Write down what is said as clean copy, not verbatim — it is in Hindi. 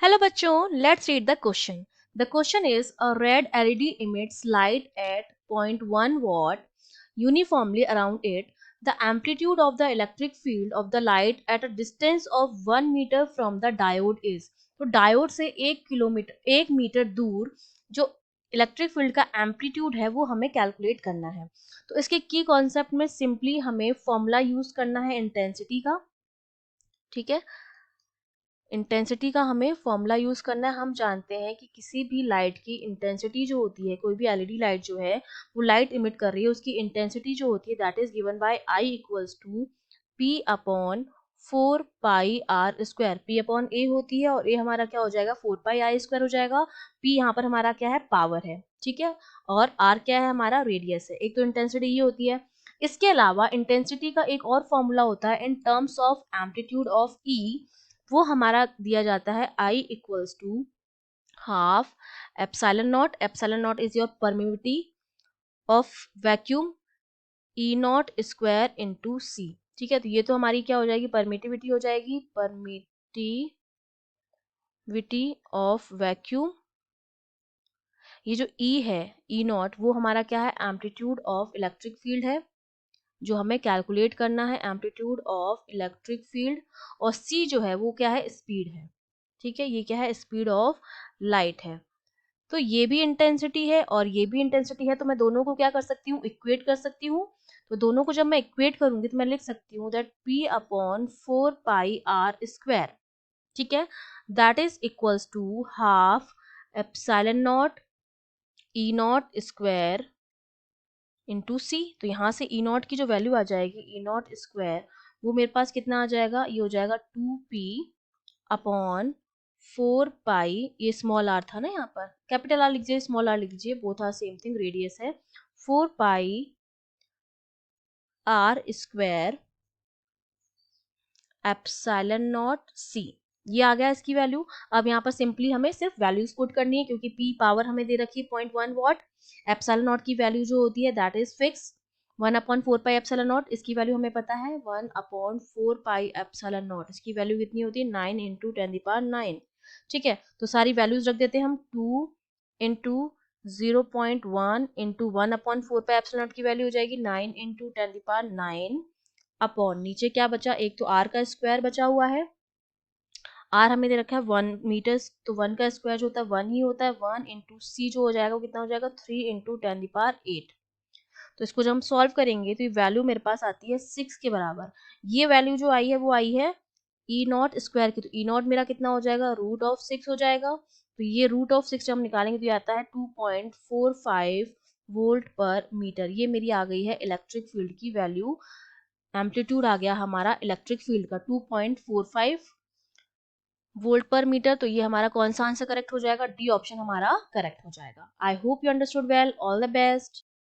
Hello बच्चों, let's read the question. The question is a red LED emits light at 0.1 watt uniformly around it. The amplitude of the electric field of the light at a distance of 1 meter from the diode is. तो डायोड से 1 मीटर दूर जो इलेक्ट्रिक फील्ड का एम्पलीट्यूड है वो हमें कैलकुलेट करना है. तो इसके की कॉन्सेप्ट में सिंपली हमें फॉर्मूला यूज करना है इंटेंसिटी का. ठीक है, इंटेंसिटी का हमें फॉर्मूला यूज करना है. हम जानते हैं कि किसी भी लाइट की इंटेंसिटी जो होती है, कोई भी एलईडी लाइट जो है वो लाइट इमिट कर रही है, उसकी इंटेंसिटी जो होती है that is given by I equals to P upon 4 pi r square. P upon A होती है और ए हमारा क्या हो जाएगा 4 पाई r स्क्वायर हो जाएगा. पी यहाँ पर हमारा क्या है पावर है, ठीक है, और आर क्या है हमारा रेडियस है. एक तो इंटेंसिटी ये होती है. इसके अलावा इंटेंसिटी का एक और फॉर्मूला होता है in terms of amplitude of E. वो हमारा दिया जाता है I equals to half epsilon naught. Epsilon naught is your permittivity of vacuum E naught square into C. ठीक है, तो ये तो हमारी क्या हो जाएगी परमिटिविटी हो जाएगी, परमिटिविटी ऑफ वैक्यूम. ये जो ई है ई नॉट वो हमारा क्या है एम्पलीट्यूड ऑफ इलेक्ट्रिक फील्ड है जो हमें कैलकुलेट करना है, एम्पलीट्यूड ऑफ इलेक्ट्रिक फील्ड. और सी जो है वो क्या है स्पीड है. ठीक है, ये क्या है स्पीड ऑफ लाइट है. तो ये भी इंटेंसिटी है और ये भी इंटेंसिटी है, तो मैं दोनों को क्या कर सकती हूँ इक्वेट कर सकती हूँ. तो दोनों को जब मैं इक्वेट करूंगी तो मैं लिख सकती हूँ that p upon 4 pi r square. ठीक है, that is equals to half epsilon naught E naught square into C. तो यहाँ से ई नॉट की जो वैल्यू आ जाएगी ई नॉट स्क्वायर वो मेरे पास कितना आ जाएगा, ये हो जाएगा 2p अपॉन 4 पाई. ये स्मॉल आर था ना, यहाँ पर कैपिटल आर लिख लीजिए स्मॉल आर लिख लीजिए, both are same thing, radius है. 4 pi r square epsilon nought C. ये आ गया इसकी वैल्यू. अब यहाँ पर सिंपली हमें सिर्फ वैल्यूज पुट करनी है क्योंकि p पावर हमें दे रखी है 0.1 वॉट. एप्सिलॉन नॉट की वैल्यू जो होती है that is fix 1/4 pi epsilon not. इसकी वैल्यू हमें पता है 1/4 पाई एप्सिलॉन नॉट. इसकी वैल्यू कितनी होती है 9 इंटू 10⁹9. ठीक है, तो सारी वैल्यूज रख देते हैं हम. 2 into 0.1 into 1/4 pi epsilon not की वैल्यू हो जाएगी 9 इंटू 10⁹9 अपॉन नीचे क्या बचा, एक तो आर का स्क्वायर बचा हुआ है. आर हमें दे रखा है 1 मीटर्स, तो 1 का स्क्वायर जो होता है 1 ही होता है. 1 इंटू सी जो हो जाएगा वो कितना हो जाएगा 3 इंटू 10⁸8. तो इसको जब हम सॉल्व करेंगे तो ये वैल्यू मेरे पास आती है 6 के बराबर. ये वैल्यू जो आई है वो आई है ई नॉट स्क्वायर की. तो ई नॉट मेरा कितना हो जाएगा √6 हो जाएगा. तो ये √6 जब हम निकालेंगे तो ये आता है 2.45 वोल्ट पर मीटर. ये मेरी आ गई है इलेक्ट्रिक फील्ड की वैल्यू. एम्पलीट्यूड आ गया हमारा इलेक्ट्रिक फील्ड का 2.45 वोल्ट पर मीटर. तो ये हमारा कौन सा आंसर करेक्ट हो जाएगा, डी ऑप्शन हमारा करेक्ट हो जाएगा. I hope you understood well. All the best.